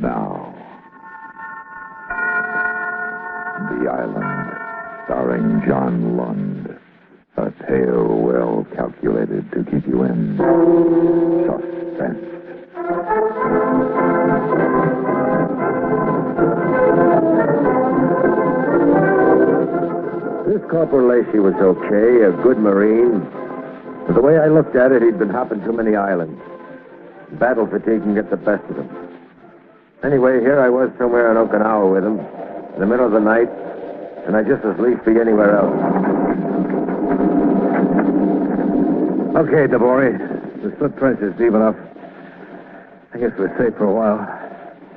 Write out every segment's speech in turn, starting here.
Now, The Island, starring John Lund. A tale well calculated to keep you in suspense. This Corporal Lacey was okay, a good Marine. But the way I looked at it, he'd been hopping too many islands. Battle fatigue can get the best of him. Anyway, here I was somewhere in Okinawa with him, in the middle of the night, and I'd just as lief be anywhere else. Okay, Dabori. The split trench is deep enough. I guess we're safe for a while.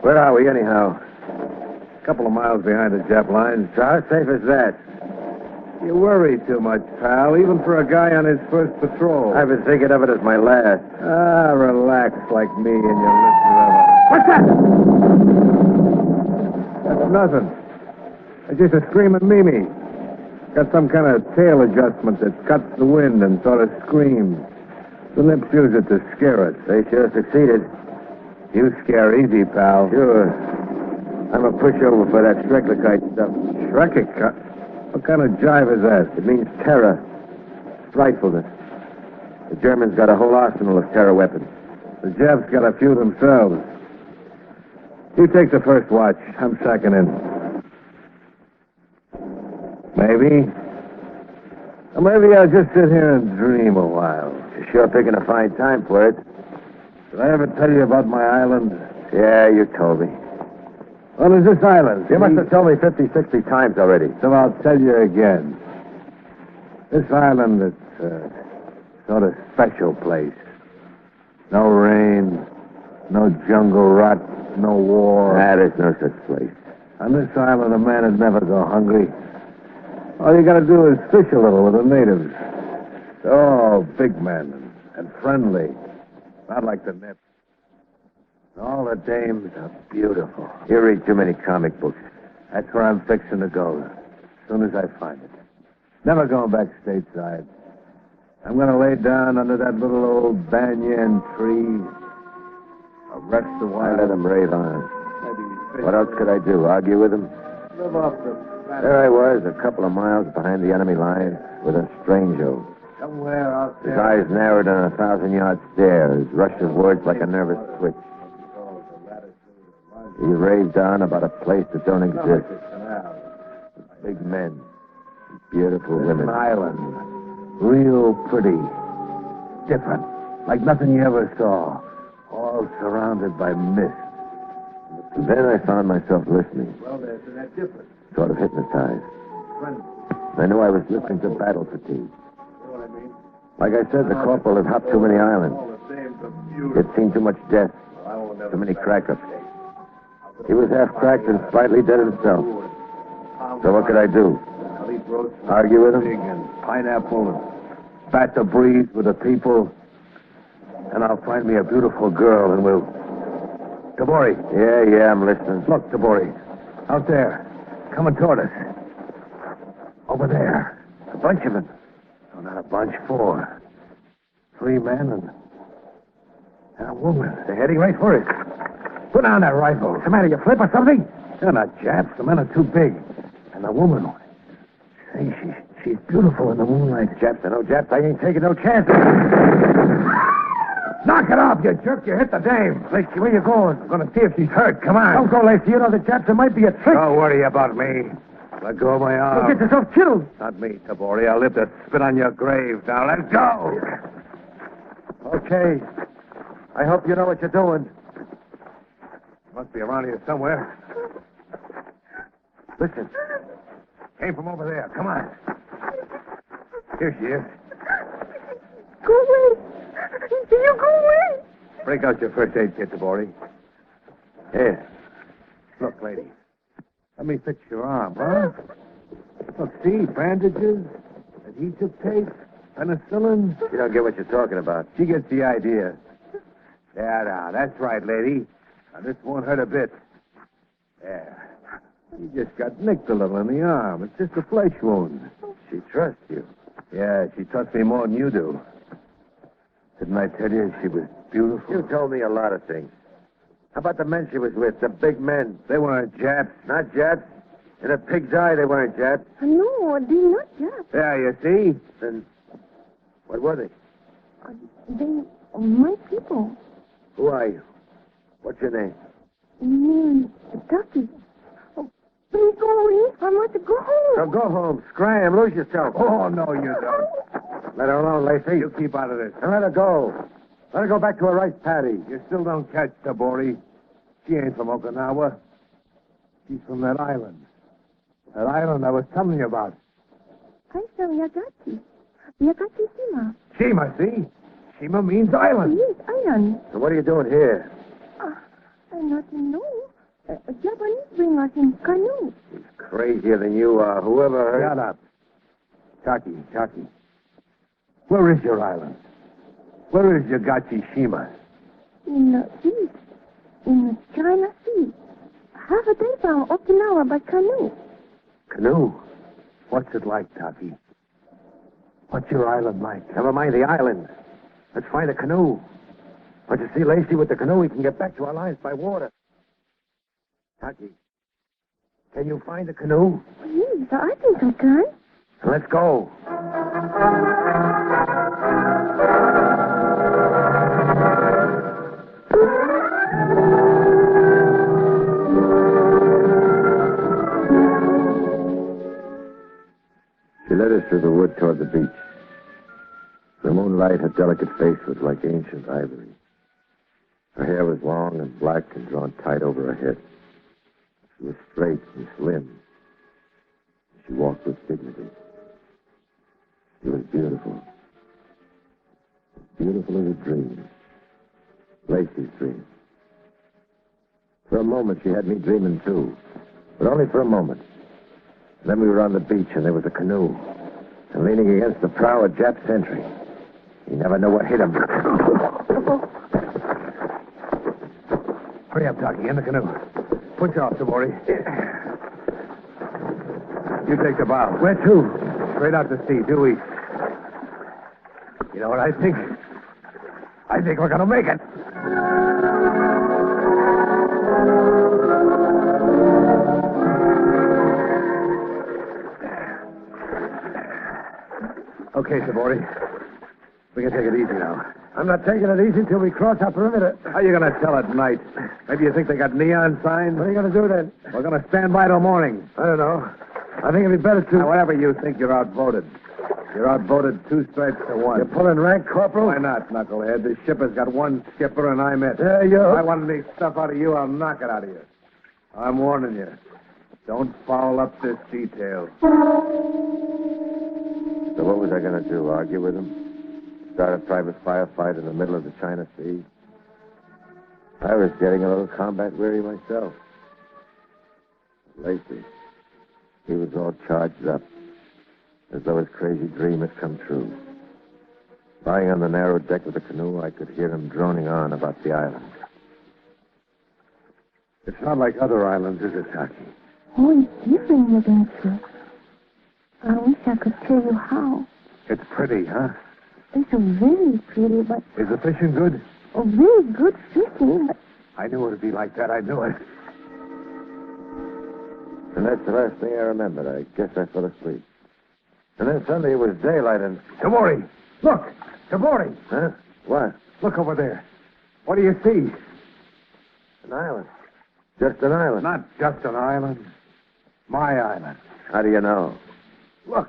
Where are we, anyhow? A couple of miles behind the Jap lines. So how safe is that? You worry too much, pal, even for a guy on his first patrol. I've been thinking of it as my last. Relax like me and you'll live forever. What's that? That's nothing. It's just a screaming Mimi. Got some kind of tail adjustment that cuts the wind and sort of screams. The nymphs use it to scare us. They sure succeeded. You scare easy, pal. Sure. I'm a pushover for that Schrecklichkeit stuff. Schrecklichkeit? What kind of jive is that? It means terror. Frightfulness. The Germans got a whole arsenal of terror weapons. The Japs got a few themselves. You take the first watch. I'm second in. Maybe. Or maybe I'll just sit here and dream a while. You're sure picking a fine time for it. Did I ever tell you about my island? Yeah, you told me. Well, there's this island. You must have told me 50, 60 times already. So I'll tell you again. This island is a sort of special place. No rain, no jungle rot, no war. There's no such place. On this island, a man would never go hungry. All you gotta do is fish a little with the natives. They're all big men and friendly. Not like the nymphs. All the dames are beautiful. You read too many comic books. That's where I'm fixing to go, as soon as I find it. Never going back stateside. I'm going to lay down under that little old banyan tree. I'll rest a while. Let him rave on. What else could I do? Argue with him? Live off the... There I was, a couple of miles behind the enemy lines, with a stranger. Somewhere out there. His eyes narrowed on a 1,000-yard stare, his rush of words like a nervous twitch. He raved on about a place that don't exist. Big men, beautiful women. An island, real pretty, different, like nothing you ever saw, all surrounded by mist. And then I found myself listening. Well, there's that difference. Sort of hypnotized. I knew I was listening to battle fatigue. Like I said, the corporal had hopped too many islands. He'd seen too much death, too many crack-ups. He was half cracked and slightly dead himself. So what could I do? Argue with him? And pineapple and bat the breeze with the people. And I'll find me a beautiful girl and we'll... Tabori. Yeah, I'm listening. Look, Tabori. Out there. Coming toward us. Over there. A bunch of them. No, not a bunch. 4. 3 men and a woman. They're heading right for us. Put down that rifle. What's the matter? You flip or something? They're not Japs. The men are too big. And the woman... Say, she's beautiful in the moonlight. Japs or no Japs, I ain't taking no chances. Knock it off, you jerk. You hit the dame. Lacey, where you going? I'm going to see if she's hurt. Come on. Don't go, Lacey. You know the Japs, it might be a trick. Don't worry about me. Let go of my arm. You'll get yourself killed. Not me, Tabori. I'll live to spit on your grave. Now, let go. Okay. I hope you know what you're doing. Must be around here somewhere. Listen. Came from over there. Come on. Here she is. Go away. You go away. Break out your first aid kit, Tabori. Here. Look, lady. Let me fix your arm, huh? Look, see, bandages, adhesive tape, penicillin. You don't get what you're talking about. She gets the idea. Yeah, now, that's right, lady. Now, this won't hurt a bit. There. You just got nicked a little in the arm. It's just a flesh wound. She trusts you. Yeah, she trusts me more than you do. Didn't I tell you she was beautiful? You told me a lot of things. How about the men she was with? The big men. They weren't Japs. Not Japs. In a pig's eye, they weren't Japs. No, they're not Japs. Yeah, you see? Then what were they? They my people. Who are you? What's your name? Me and Ducky. Oh, please go away. I want to go home. So go home. Scram. Lose yourself. Oh, no, you don't. Let her alone, Lacey. You keep out of this. And let her go. Let her go back to her rice paddy. You still don't catch Tabori. She ain't from Okinawa. She's from that island. That island I was telling you about. I'm from Yagati. Yagati Shima. Shima, see? Shima means island. Yes, island. So what are you doing here? I not know. Japanese bring us in canoe. He's crazier than you are. Whoever heard... Shut up. Taki. Where is your island? Where is Yagachi Shima? In the east. In the China Sea. Half a day from Okinawa by canoe. Canoe? What's it like, Taki? What's your island like? Never mind the island. Let's find a canoe. But you see, Lacey, with the canoe, we can get back to our lines by water. Taki, can you find a canoe? Yes, I think I can. Let's go. She led us through the wood toward the beach. The moonlight, her delicate face was like ancient ivory. Her hair was long and black and drawn tight over her head. She was straight and slim. She walked with dignity. She was beautiful. Beautiful as a dream. Lacey's dream. For a moment, she had me dreaming, too. But only for a moment. And then we were on the beach, and there was a canoe. And leaning against the prow, a Jap sentry. You never know what hit him. Hurry up, Taki, in the canoe. Push off, Tabori. You take the bow. Where to? Straight out to sea, due east. You know what I think? I think we're going to make it. Okay, Tabori. We can take it easy now. I'm not taking it easy till we cross our perimeter. How you going to tell at night? Maybe you think they got neon signs? What are you going to do then? We're going to stand by till morning. I don't know. I think it'd be better to... Now, whatever you think, you're outvoted. You're outvoted 2 stripes to 1. You're pulling rank, Corporal? Why not, knucklehead? This ship has got 1 skipper, and I'm it. There you... If I want any stuff out of you, I'll knock it out of you. I'm warning you. Don't foul up this detail. So what was I going to do? Argue with him? Start a private firefight in the middle of the China Sea? I was getting a little combat weary myself. Lacey, he was all charged up, as though his crazy dream had come true. Lying on the narrow deck of the canoe, I could hear him droning on about the island. It's not like other islands, is it, Taki? Oh, it's different, Yagati. I wish I could tell you how. It's pretty, huh? It's very pretty, but Is the fishing good? very good fishing, but I knew it would be like that. I knew it. And that's the last thing I remembered. I guess I fell asleep. And then suddenly it was daylight and... Tabori! Look! Tabori! Huh? What? Look over there. What do you see? An island. Just an island. Not just an island. My island. How do you know? Look.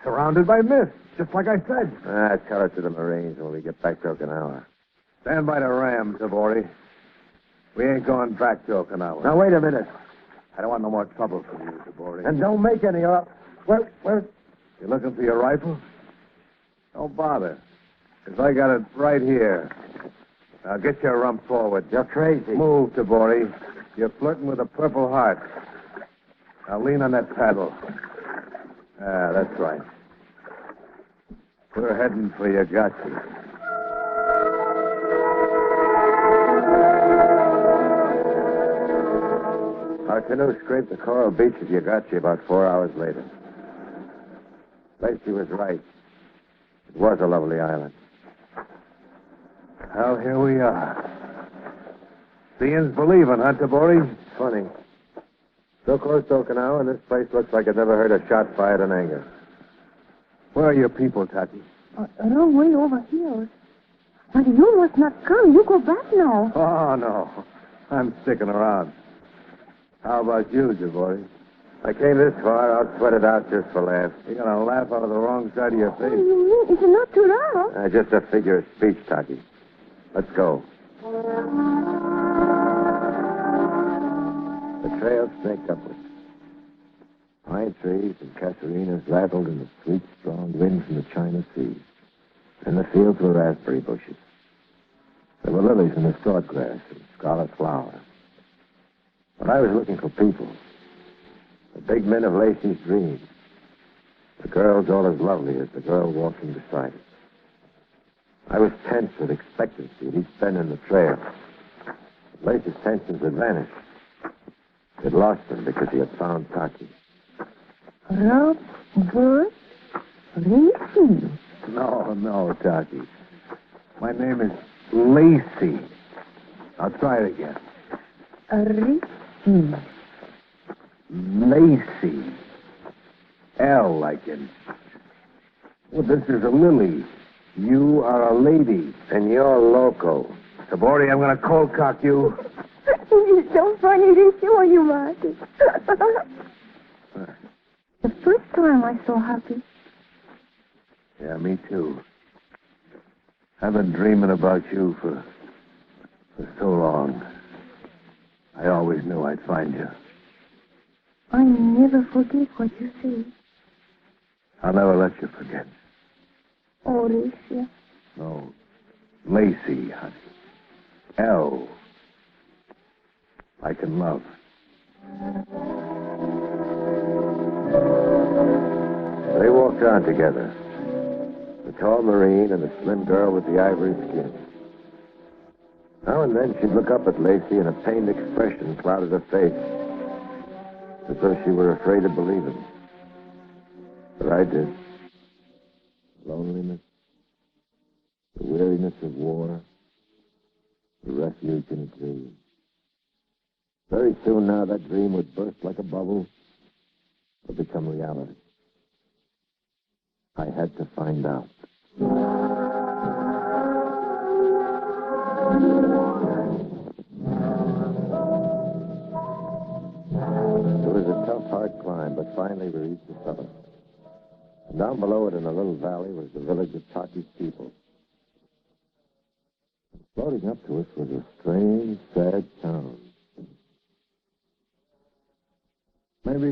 Surrounded by mist, just like I said. Tell it to the Marines when we get back to Okinawa. Stand by the ram, Tabori. We ain't going back to Okinawa. Now, wait a minute. I don't want no more trouble from you, Tabori. And don't make any up. Where? You looking for your rifle? Don't bother. Because I got it right here. Now get your rump forward. You're crazy. Move, Tabori. You're flirting with a Purple Heart. Now lean on that paddle. That's right. We're heading for Yagachi. Our canoe scraped the coral beach of Yagachi about 4 hours later. Lacey was right. It was a lovely island. Well, here we are. Seeing's believing, huh, Tabori? Funny. So close to Okinawa, and this place looks like it never heard a shot fired in anger. Where are your people, Taki? A long way over here. But you must not come. You go back now. Oh, no. I'm sticking around. How about you, Tabori? I came this far, I'll sweat it out just for laughs. You're going to laugh out of the wrong side of your What do face. you mean? It's not too loud. Just a figure of speech, Taki. Let's go. The trail snaked upward. Pine trees and casuarinas rattled in the sweet, strong wind from the China Sea. In the fields were raspberry bushes. There were lilies in the swordgrass and scarlet flower. But I was looking for people. The big men of Lacey's dreams. The girls all as lovely as the girl walking beside us. I was tense with expectancy at each bend in the trail. But Lacey's tensions had vanished. He'd lost them because he had found Taki. Robert Lacey. No, Taki. My name is Lacey. I'll try it again. Lacey. Lacey. L like in. Well, this is a lily. You are a lady. And you're loco. Tabori, I'm going to cold cock you. It's so funny to show you, Marty. The first time I saw Happy. Yeah, me too. I've been dreaming about you for so long. I always knew I'd find you. I never forget what you say. I'll never let you forget. Oh, Lacey. No. Lacey, honey. L. Like in love. They walked on together. The tall Marine and the slim girl with the ivory skin. Now and then she'd look up at Lacey and a pained expression clouded her face, as though she were afraid to believe him. But I did. Loneliness, the weariness of war, the refuge in a dream. Very soon now that dream would burst like a bubble or become reality. I had to find out. It was a tough, hard climb, but finally we reached the summit. And down below it in a little valley was the village of Taki's people. And floating up to us was a strange, sad town. Maybe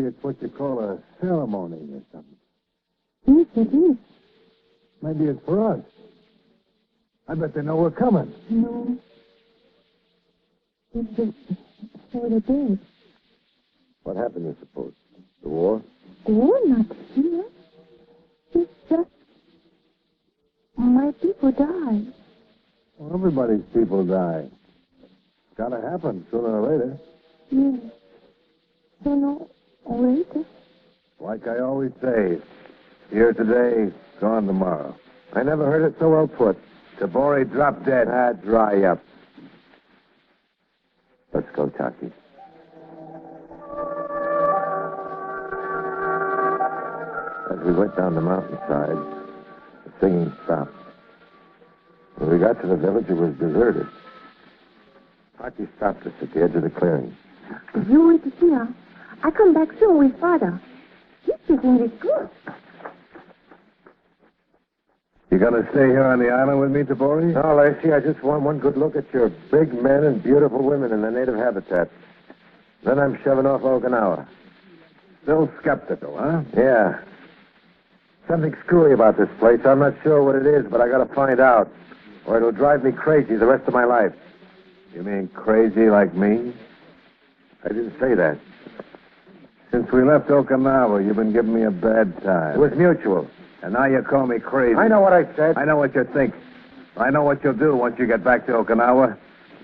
it's what you call a ceremony or something. Yes, it is. Maybe it's for us. I bet they know we're coming. No. It's just for the dead. What happened, you suppose? The war? Oh, not here. It's just my people died. Well, everybody's people die. It's gotta happen sooner or later. Yes. Sooner or later. Like I always say, here today, gone tomorrow. I never heard it so well put. Tabori dropped dead. Ah, dry up. Let's go, Taki. As we went down the mountainside, the singing stopped. When we got to the village, it was deserted. Taki stopped us at the edge of the clearing. You wait here. I come back soon with Father. He speaks English good. You gonna stay here on the island with me, Tabori? No, Lacey, I just want one good look at your big men and beautiful women in their native habitat. Then I'm shoving off Okinawa. Still skeptical, huh? Yeah. Something screwy about this place. I'm not sure what it is, but I gotta find out, or it'll drive me crazy the rest of my life. You mean crazy like me? I didn't say that. Since we left Okinawa, you've been giving me a bad time. It was mutual. And now you call me crazy. I know what I said. I know what you think. I know what you'll do once you get back to Okinawa.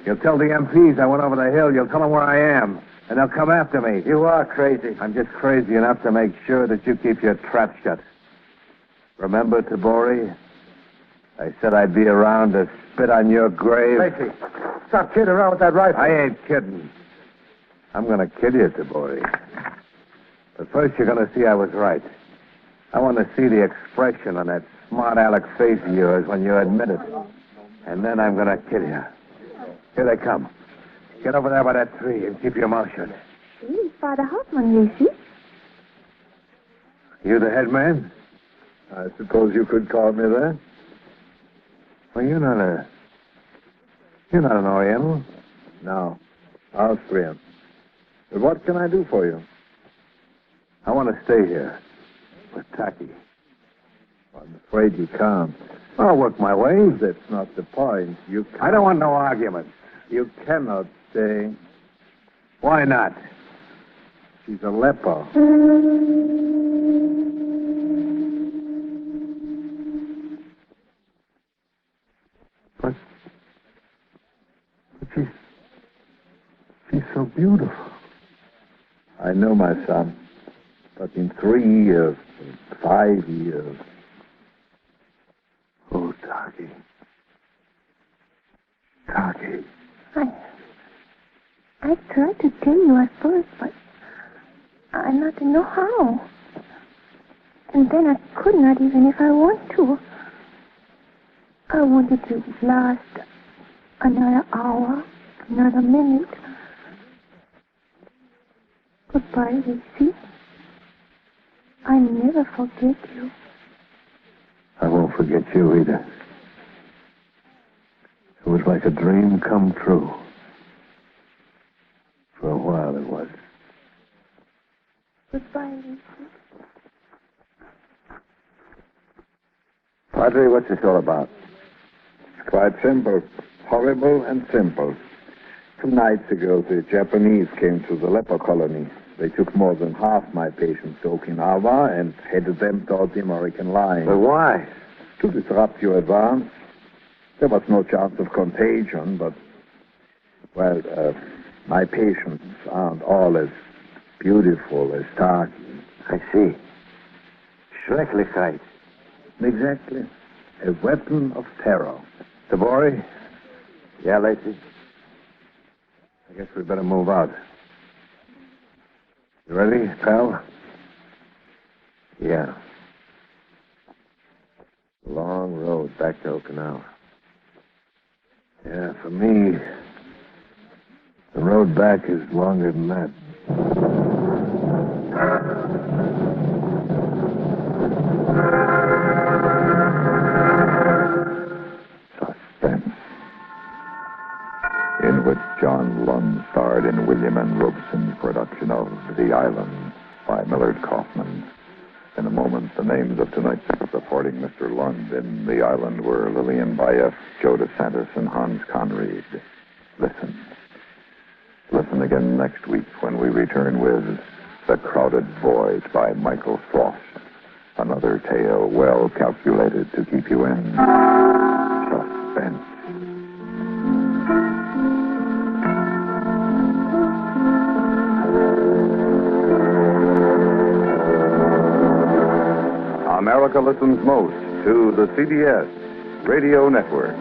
You'll tell the MPs I went over the hill. You'll tell them where I am. And they'll come after me. You are crazy. I'm just crazy enough to make sure that you keep your trap shut. Remember, Tabori? I said I'd be around to spit on your grave. Lacey, stop kidding around with that rifle. I ain't kidding. I'm going to kill you, Tabori. But first, you're going to see I was right. I want to see the expression on that smart aleck face of yours when you admit it. And then I'm going to kill you. Here they come. Get over there by that tree and keep your mouth shut. Gee, Father Hoffman, Lacey. You the head man? I suppose you could call me that. Well, you're not an Oriental. No, Austrian. But what can I do for you? I want to stay here with Taki. I'm afraid you can't. I'll work my way. That's not the point. You can't. I don't want no arguments. You cannot stay. Why not? She's a leper. But she's so beautiful. I know, my son. But in 3 years, 5 years. Oh, Taki. Taki. I tried to tell you at first, but I not know how. And then I could not even if I want to. I wanted to last another hour, another minute. Goodbye, Lacey. I never forget you. I won't forget you either. It was like a dream come true. For a while it was. Goodbye, Lacey. Padre, what's this all about? It's quite simple. Horrible and simple. 2 nights ago, the Japanese came to the leper colony. They took more than half my patients to Okinawa and headed them toward the American line. But why? To disrupt your advance. There was no chance of contagion, but, well, my patients aren't all as beautiful as Taki. I see. Schrecklichkeit. Exactly. A weapon of terror. Tabori? Yeah, Lacey? I guess we better move out. You ready, pal? Yeah. Long road back to Okinawa. Yeah, for me, the road back is longer than that. Suspense, in which John Lund starred in William N. Robeson's production of The Island by Millard Kaufman. In a moment, the names of tonight's supporting Mr. Lund in The Island were Lillian Bayef, Joe DeSantis, and Hans Conried. Listen. Listen again next week when we return with The Crowded Void by Michael Frost. Another tale well calculated to keep you in suspense. America listens most to the CBS Radio Network.